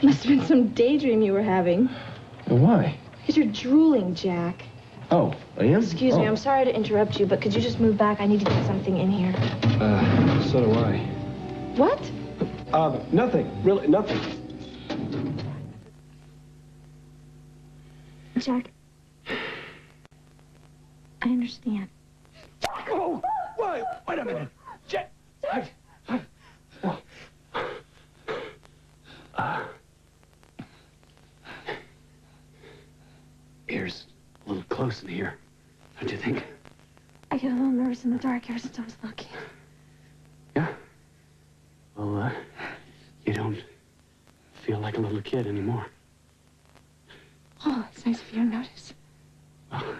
Must have been some daydream you were having. Why? Because you're drooling, Jack. Oh, I am? Excuse me, I'm sorry to interrupt you, but could you just move back? I need to get something in here. So do I. What? Nothing. Really, nothing. Jack, I understand. Oh, wait a minute. Jack. Ears a little close in here, don't you think? I get a little nervous in the dark ever since I was a little kid. Yeah? Well, you don't feel like a little kid anymore. Oh, it's nice of you to notice. Well,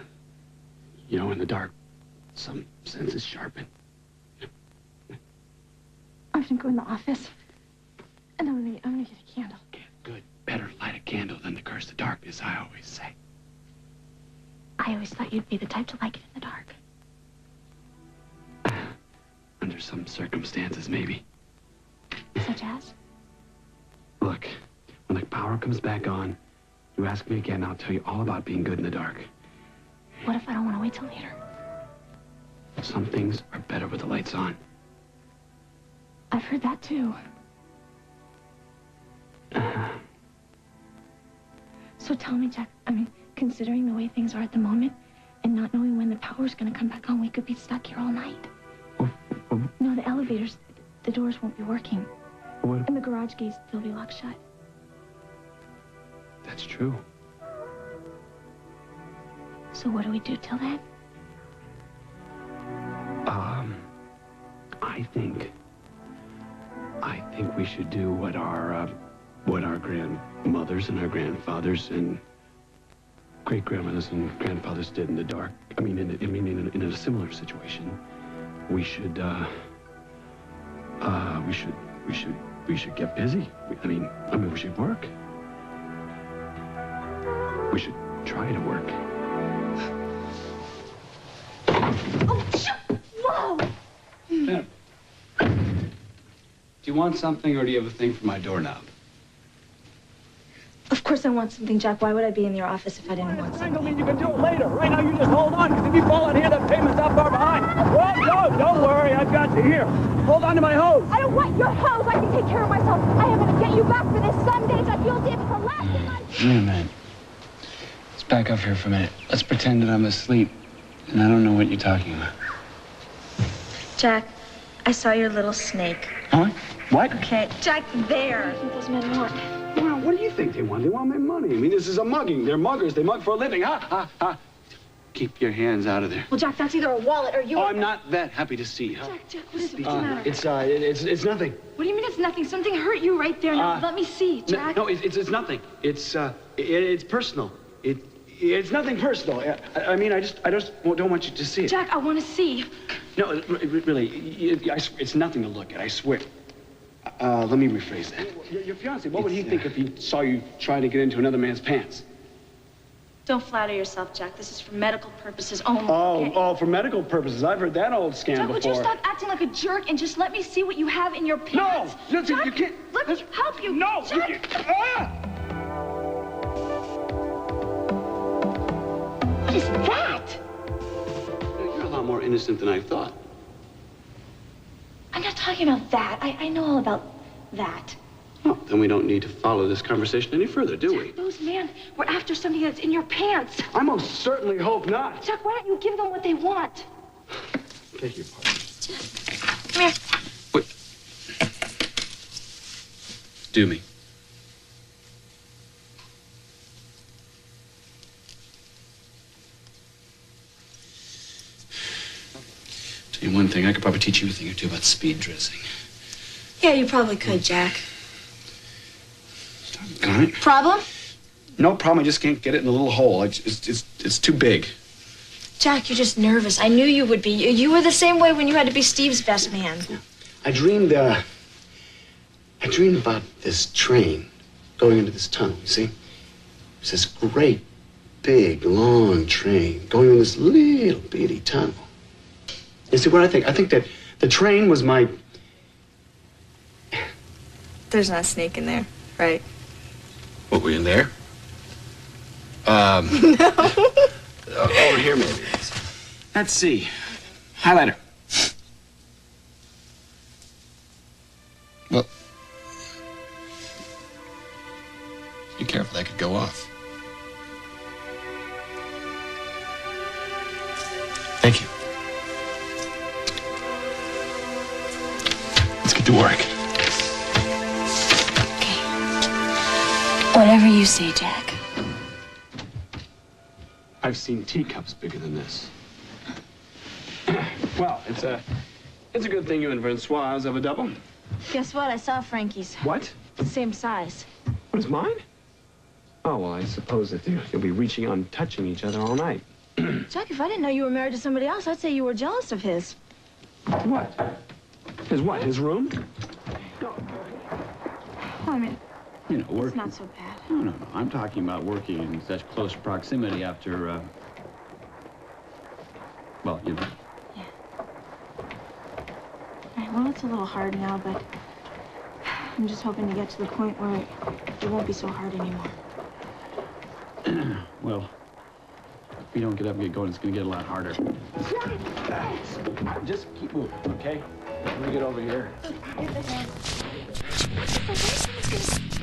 you know, in the dark, some senses sharpen. I'm gonna go in the office, and I'm gonna get a candle. Yeah, good. Better light a candle than to curse the darkness, I always say. I always thought you'd be the type to like it in the dark. Under some circumstances, maybe. Such as? Look, when the power comes back on, you ask me again, I'll tell you all about being good in the dark. What if I don't want to wait till later? Some things are better with the lights on. I've heard that too. So tell me, Jack, considering the way things are at the moment, and not knowing when the power's gonna come back on, we could be stuck here all night. No, the elevators, the doors won't be working. What? And the garage gates, they'll be locked shut. That's true. So what do we do till then? I think we should do what our grandmothers and our grandfathers and great-grandmothers and grandfathers did in the dark. In a similar situation. We should get busy. We should work. We should try to work. Oh, shoot! Whoa! Ben, do you want something, or do you have a thing for my doorknob? Of course I want something, Jack. Why would I be in your office if I didn't want something? I don't mean you can do it later. Right now, you just hold on, because if you fall in here, that payment's not far behind. Well, don't worry. I've got you here. Hold on to my hose. I don't want your hose. I can take care of myself. I am going to get you back for this Sunday. I feel it's the last of my... Wait a minute. Let's back up here for a minute. Let's pretend that I'm asleep, and I don't know what you're talking about. Jack, I saw your little snake. Huh? What? Okay, Jack, there. I think those men want. Well, what do you think they want? They want my money. This is a mugging. They're muggers. They mug for a living. Ha, ha, ha. Keep your hands out of there. Well, Jack, that's either a wallet or you... Oh, I'm not that happy to see you. Jack, what is the matter? It's nothing. What do you mean it's nothing? Something hurt you right there. Now, let me see, Jack. No, it's nothing. It's personal. It's nothing personal. I just don't want you to see it. Jack, I want to see. No, really, it's nothing to look at, I swear. Let me rephrase that. Your fiancé, what would he think if he saw you trying to get into another man's pants? Don't flatter yourself, Jack. This is for medical purposes only. Oh, for medical purposes. I've heard that old scam Jack, before. would you stop acting like a jerk and just let me see what you have in your pants? No, listen, Jack, you can't. Let me help you. No, Jack. What is that? You're a lot more innocent than I thought. I'm not talking about that. I know all about that. Oh, then we don't need to follow this conversation any further, do we? Jack, those men were after something that's in your pants. I most certainly hope not. Jack, why don't you give them what they want? Beg your pardon. Come here. What? Do me. Tell you one thing, I could probably teach you a thing or two about speed dressing. Yeah, you probably could, Jack. Got it? Problem? No problem. I just can't get it in the little hole. It's too big. Jack, you're just nervous. I knew you would be. You were the same way when you had to be Steve's best man. I dreamed about this train going into this tunnel, you see? It's this great, big, long train going in this little bitty tunnel. You see what I think? I think that the train was my... There's not a snake in there, right? What, were you in there? No. Over here, maybe. Let's see. Highlighter. Well, be careful, that could go off. Thank you. Let's get to work. Okay. Whatever you say, Jack. I've seen teacups bigger than this. Well, it's a good thing you and Francoise have a double. Guess what? I saw Frankie's. What? Same size. What is mine? Oh, well, I suppose that you'll be reaching out and touching each other all night. Jack, if I didn't know you were married to somebody else, I'd say you were jealous of his. What? His what? His room? No. Well, I mean, You know, it's working. not so bad. No. I'm talking about working in such close proximity after, well, you know. Yeah. Right, well, it's a little hard now, but I'm just hoping to get to the point where it won't be so hard anymore. Well, if we don't get up and get going, it's going to get a lot harder. Just keep moving, okay? Let me get over here.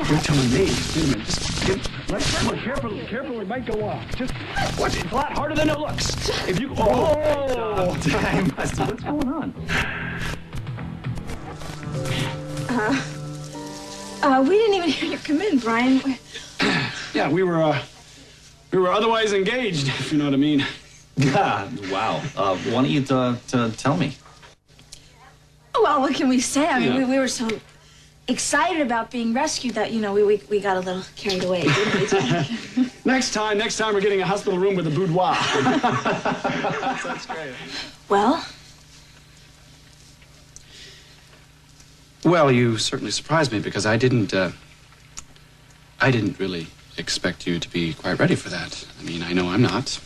You're telling me. Wait a minute. Just careful. It might go off. Just watch it. It's a lot harder than it looks. If you... Oh! What's going on? We didn't even hear you come in, Brian. Yeah, we were otherwise engaged, if you know what I mean. Yeah, wow. Why don't you tell me? Well, what can we say? I mean, Yeah. we were so excited about being rescued that, you know, we got a little carried away, didn't we? Next time we're getting a hospital room with a boudoir. That's great. Well, Well, you certainly surprised me because I didn't really expect you to be quite ready for that. I mean, I know I'm not.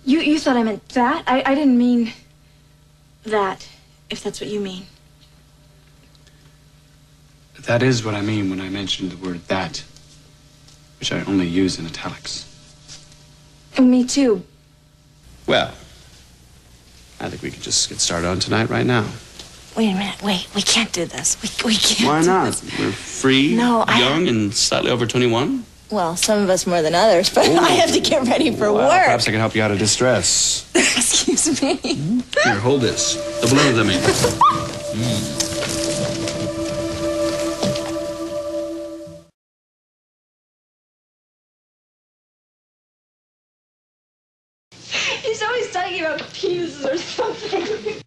you thought I meant that? I didn't mean that, if that's what you mean. That is what I mean when I mentioned the word that, which I only use in italics. Me too. Well, I think we could just get started on tonight right now. Wait a minute. Wait, we can't do this. We can't. Why do not? this. We're free, No, young, and slightly over 21. Well, some of us more than others, but I have to get ready for Well, work. perhaps I can help you out of distress. Excuse me. Here, hold this. The balloons, I mean. He's always talking about penises or something.